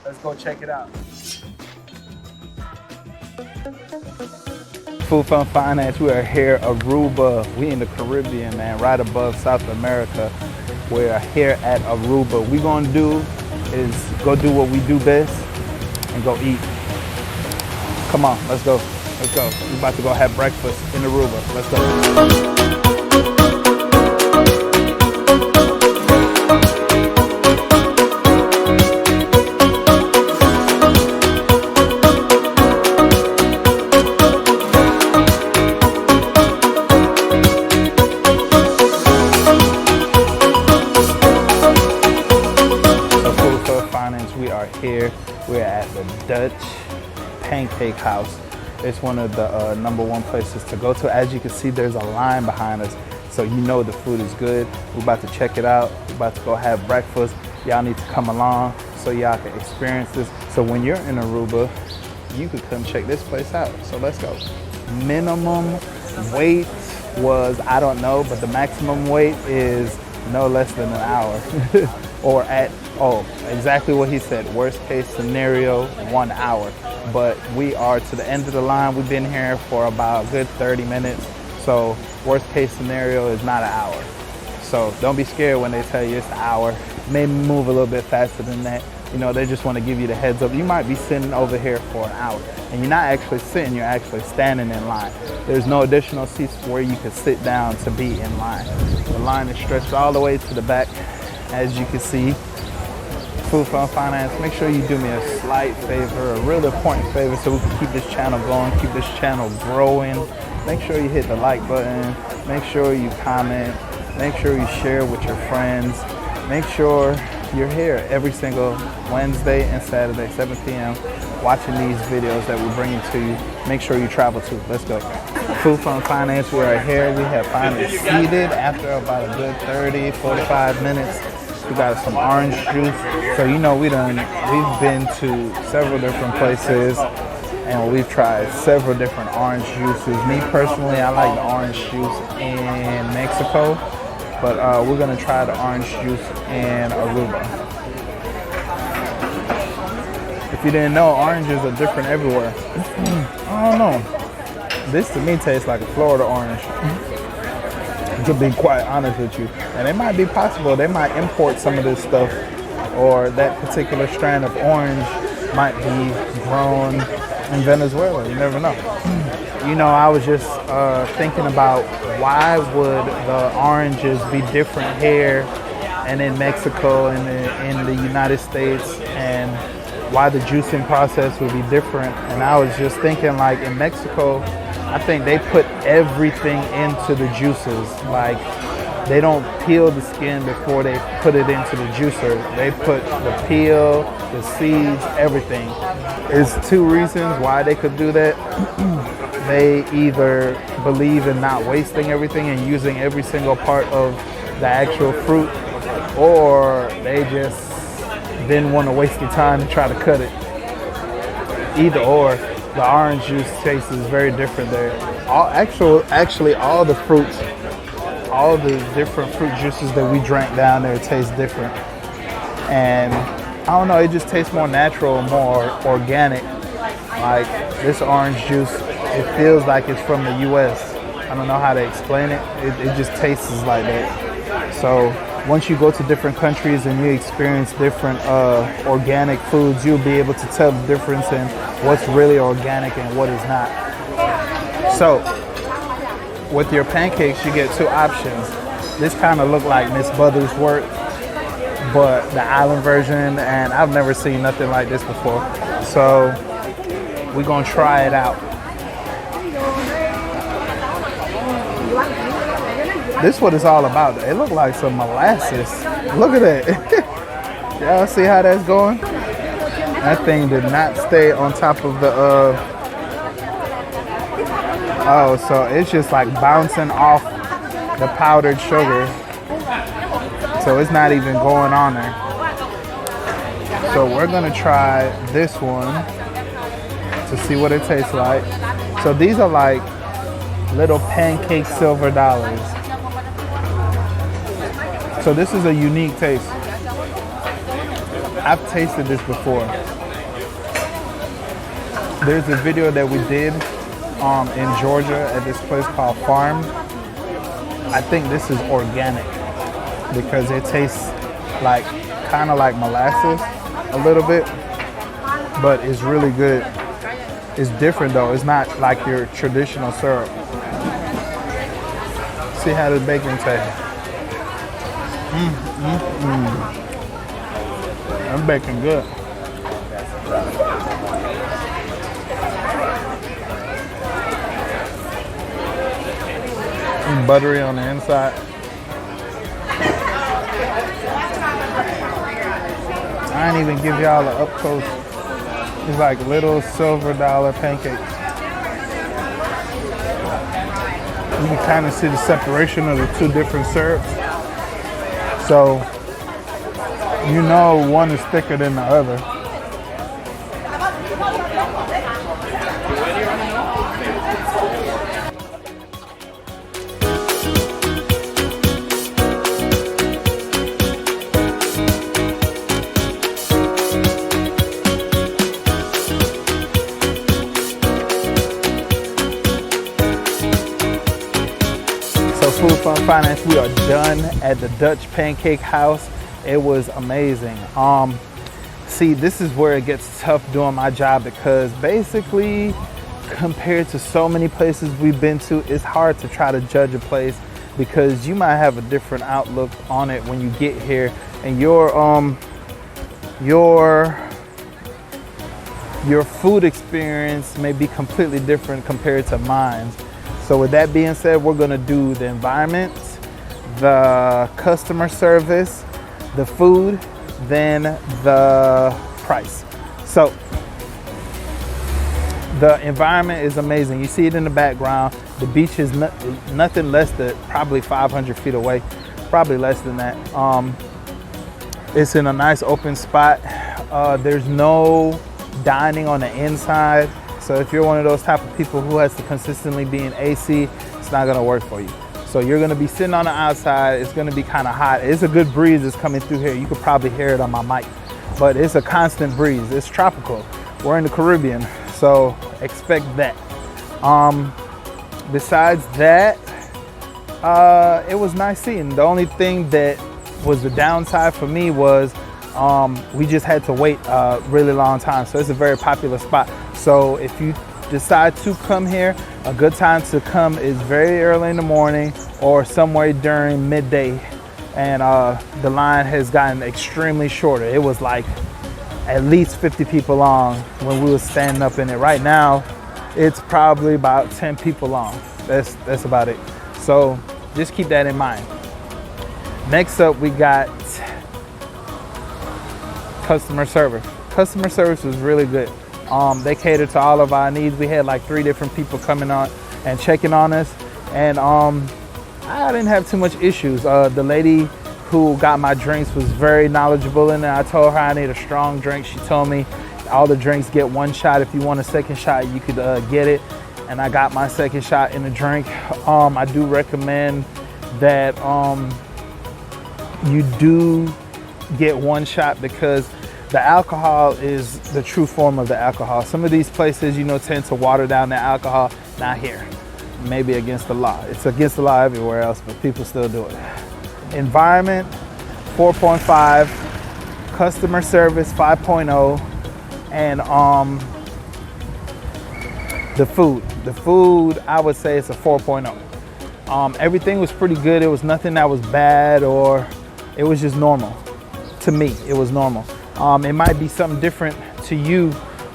Let's go check it out. Food Fun Finance, we are here, Aruba. We in the Caribbean, man, right above South America. We're here at Aruba. What we gonna do is go do what we do best and go eat. Come on, let's go. Let's go. We're about to go have breakfast in Aruba. Let's go. Here we're at the Dutch Pancake House. It's one of the #1 places to go to. As you can see, there's a line behind us, so you know the food is good. We're about to check it out. We're about to go have breakfast. Y'all need to come along so y'all can experience this. So when you're in Aruba, you could come check this place out. So let's go. Minimum weight was, I don't know, but the maximum weight is no less than an hour. Or at, oh, exactly what he said, worst case scenario, 1 hour. But we are to the end of the line. We've been here for about a good 30 minutes. So worst case scenario is not an hour. So don't be scared when they tell you it's an hour. Maybe move a little bit faster than that. You know, they just want to give you the heads up. You might be sitting over here for an hour and you're not actually sitting, you're actually standing in line. There's no additional seats where you could sit down to be in line. The line is stretched all the way to the back. As you can see, Food Fun Finance, make sure you do me a slight favor, a real important favor, so we can keep this channel going, keep this channel growing. Make sure you hit the like button, make sure you comment, make sure you share with your friends, make sure you're here every single Wednesday and Saturday, 7 p.m. watching these videos that we're bringing to you. Make sure you travel too. Let's go. Food Fun Finance, we are here. We have finally seated after about a good 30, 45 minutes. We got some orange juice. So you know we've been to several different places and we've tried several different orange juices. Me personally, I like the orange juice in Mexico, but we're gonna try the orange juice in Aruba. If you didn't know, oranges are different everywhere. I don't know. This to me tastes like a Florida orange. To be quite honest with you. And it might be possible they might import some of this stuff, or that particular strand of orange might be grown in Venezuela. You never know. You know, I was just thinking about why would the oranges be different here and in Mexico and in the United States, and why the juicing process would be different. And I was just thinking, like, in Mexico, I think they put everything into the juices. Like, they don't peel the skin before they put it into the juicer. They put the peel, the seeds, everything. There's two reasons why they could do that. They either believe in not wasting everything and using every single part of the actual fruit, or they just didn't want to waste the time to try to cut it. Either or, the orange juice taste is very different there. Actually, all the fruits, all the different fruit juices that we drank down there taste different. And I don't know, it just tastes more natural, more organic. Like this orange juice, it feels like it's from the US. I don't know how to explain it. It just tastes like that. So once you go to different countries and you experience different organic foods, you'll be able to tell the difference in what's really organic and what is not. So with your pancakes, you get two options. This kind of looked like Miss Butters' work, but the island version, and I've never seen nothing like this before. So we're gonna try it out. This is what it's all about. It looked like some molasses. Look at that. Y'all see how that's going? That thing did not stay on top of the, oh, so it's just like bouncing off the powdered sugar. So it's not even going on there. So we're gonna try this one to see what it tastes like. So these are like little pancake silver dollars. So this is a unique taste. I've tasted this before. There's a video that we did in Georgia at this place called Farm. I think this is organic because it tastes like kind of like molasses a little bit, but it's really good. It's different though. It's not like your traditional syrup. See how the bacon tastes. That bacon good. And buttery on the inside. I ain't even give y'all the up close. It's like little silver dollar pancakes. You can kind of see the separation of the two different syrups. So, you know one is thicker than the other. Food Fun Finance, we are done at the Dutch Pancake House. It was amazing. See, this is where it gets tough doing my job because basically compared to so many places we've been to, it's hard to try to judge a place because you might have a different outlook on it when you get here, and your food experience may be completely different compared to mine. So with that being said, we're gonna do the environment, the customer service, the food, then the price. So the environment is amazing. You see it in the background. The beach is nothing less than probably 500 feet away, probably less than that. It's in a nice open spot. There's no dining on the inside. So if you're one of those type of people who has to consistently be in AC, it's not gonna work for you. So you're gonna be sitting on the outside. It's gonna be kind of hot. It's a good breeze that's coming through here. You could probably hear it on my mic, but it's a constant breeze. It's tropical. We're in the Caribbean, so expect that. Besides that, it was nice seeing. The only thing that was the downside for me was we just had to wait a really long time. So it's a very popular spot. So if you decide to come here, a good time to come is very early in the morning or somewhere during midday. And the line has gotten extremely shorter. It was like at least 50 people long when we were standing up in it. Right now, it's probably about 10 people long. That's about it. So just keep that in mind. Next up, we got customer service. Customer service was really good. They catered to all of our needs. We had like 3 different people coming on and checking on us, and I didn't have too much issues. The lady who got my drinks was very knowledgeable in it. I told her I need a strong drink. She told me all the drinks get 1 shot. If you want a second shot, you could get it. And I got my second shot in the drink. I do recommend that you do get 1 shot because the alcohol is the true form of the alcohol. Some of these places, tend to water down the alcohol. Not here. Maybe against the law. It's against the law everywhere else, but people still do it. Environment, 4.5. Customer service, 5.0. And the food. The food, I would say it's a 4.0. Everything was pretty good. It was nothing that was bad, or it was just normal. To me, it was normal. It might be something different to you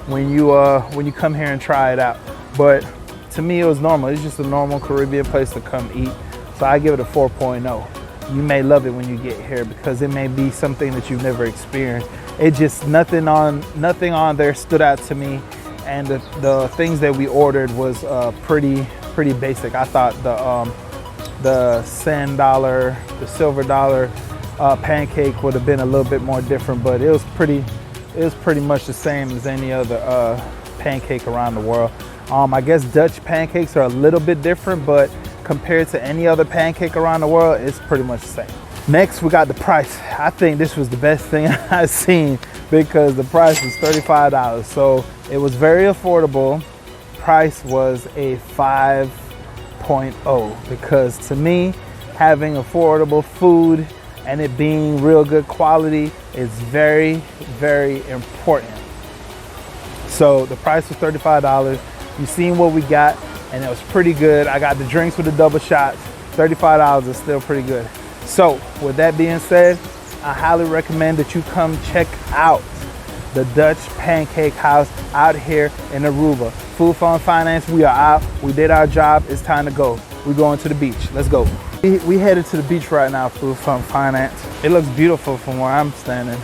when you come here and try it out, but to me it was normal. It's just a normal Caribbean place to come eat. So I give it a 4.0. You may love it when you get here because it may be something that you've never experienced. It just nothing on there stood out to me, and the things that we ordered was pretty basic. I thought the sand dollar, the silver dollar pancake would have been a little bit more different, but it was pretty much the same as any other pancake around the world. I guess Dutch pancakes are a little bit different, but compared to any other pancake around the world, it's pretty much the same. Next, we got the price. I think this was the best thing I've seen because the price was $35. So it was very affordable. Price was a 5.0 because to me, having affordable food and it being real good quality is very, very important. So the price was $35. You seen what we got, and it was pretty good. I got the drinks with the double shots. $35 is still pretty good. So with that being said, I highly recommend that you come check out the Dutch Pancake House out here in Aruba. Food Fund Finance, we are out. We did our job. It's time to go. We're going to the beach. Let's go. We headed to the beach right now, Food Fund Finance. It looks beautiful from where I'm standing.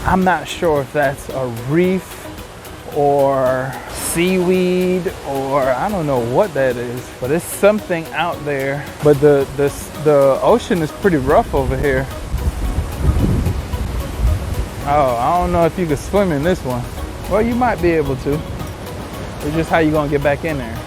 I'm not sure if that's a reef or seaweed or I don't know what that is, but it's something out there. But the ocean is pretty rough over here. Oh, I don't know if you can swim in this one. Well, you might be able to. It's just how you gonna get back in there.